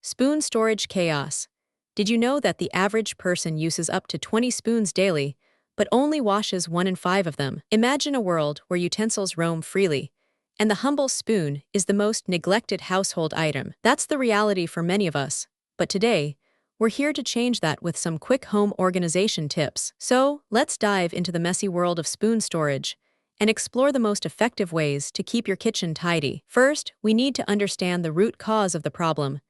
Spoon storage chaos. Did you know that the average person uses up to 20 spoons daily, but only washes 1 in 5 of them? Imagine a world where utensils roam freely, and the humble spoon is the most neglected household item. That's the reality for many of us. But today, we're here to change that with some quick home organization tips. So, let's dive into the messy world of spoon storage and explore the most effective ways to keep your kitchen tidy. First, we need to understand the root cause of the problem: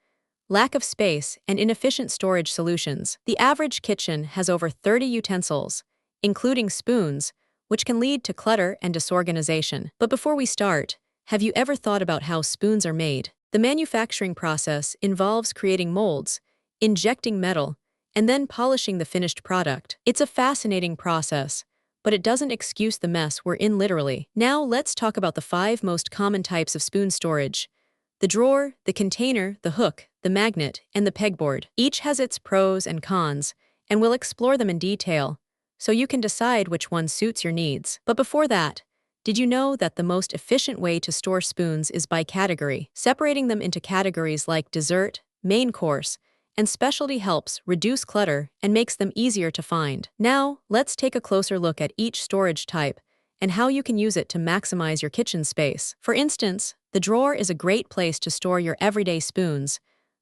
lack of space and inefficient storage solutions. The average kitchen has over 30 utensils, including spoons, which can lead to clutter and disorganization. But before we start, have you ever thought about how spoons are made? The manufacturing process involves creating molds, injecting metal, and then polishing the finished product. It's a fascinating process, but it doesn't excuse the mess we're in literally. Now let's talk about the 5 most common types of spoon storage: the drawer, the container, the hook, the magnet, and the pegboard. Each has its pros and cons, and we'll explore them in detail, so you can decide which one suits your needs. But before that, did you know that the most efficient way to store spoons is by category? Separating them into categories like dessert, main course, and specialty helps reduce clutter and makes them easier to find. Now, let's take a closer look at each storage type and how you can use it to maximize your kitchen space. For instance, the drawer is a great place to store your everyday spoons,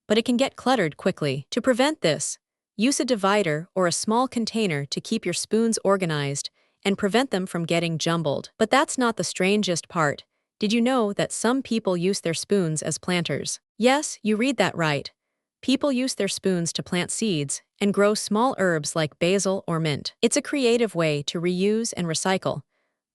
but it can get cluttered quickly. To prevent this, use a divider or a small container to keep your spoons organized and prevent them from getting jumbled. But that's not the strangest part. Did you know that some people use their spoons as planters? Yes, you read that right. People use their spoons to plant seeds and grow small herbs like basil or mint. It's a creative way to reuse and recycle,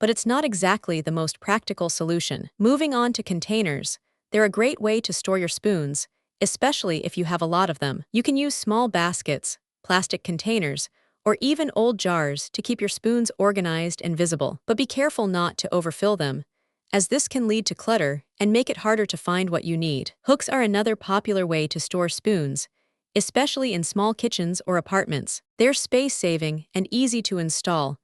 but it's not exactly the most practical solution. Moving on to containers, they're a great way to store your spoons, especially if you have a lot of them. You can use small baskets, plastic containers, or even old jars to keep your spoons organized and visible. But be careful not to overfill them, as this can lead to clutter and make it harder to find what you need. Hooks are another popular way to store spoons, especially in small kitchens or apartments. They're space-saving and easy to install,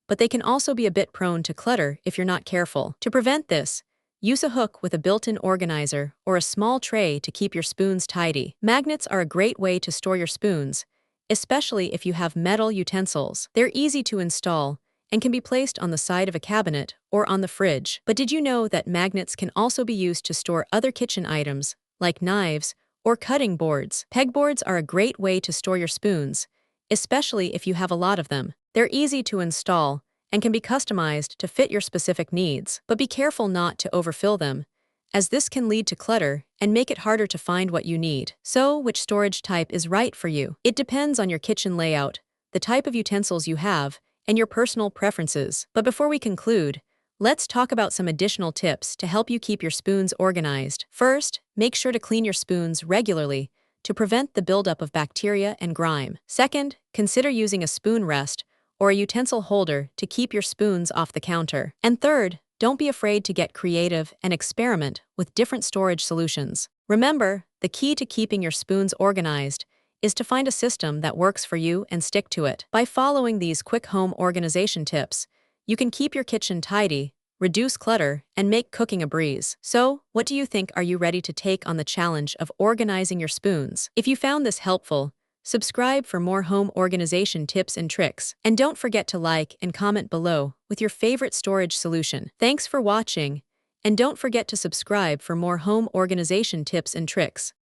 but they can also be a bit prone to clutter if you're not careful. To prevent this, use a hook with a built-in organizer or a small tray to keep your spoons tidy. Magnets are a great way to store your spoons, especially if you have metal utensils. They're easy to install and can be placed on the side of a cabinet or on the fridge. But did you know that magnets can also be used to store other kitchen items, like knives or cutting boards? Pegboards are a great way to store your spoons, especially if you have a lot of them. They're easy to install and can be customized to fit your specific needs. But be careful not to overfill them, as this can lead to clutter and make it harder to find what you need. So, which storage type is right for you? It depends on your kitchen layout, the type of utensils you have, and your personal preferences. But before we conclude, let's talk about some additional tips to help you keep your spoons organized. First, make sure to clean your spoons regularly to prevent the buildup of bacteria and grime. Second, consider using a spoon rest or a utensil holder to keep your spoons off the counter. And third, don't be afraid to get creative and experiment with different storage solutions. Remember, the key to keeping your spoons organized is to find a system that works for you and stick to it. By following these quick home organization tips, you can keep your kitchen tidy, reduce clutter, and make cooking a breeze. So, what do you think? Are you ready to take on the challenge of organizing your spoons? If you found this helpful, subscribe for more home organization tips and tricks. And don't forget to like and comment below with your favorite storage solution. Thanks for watching, and don't forget to subscribe for more home organization tips and tricks.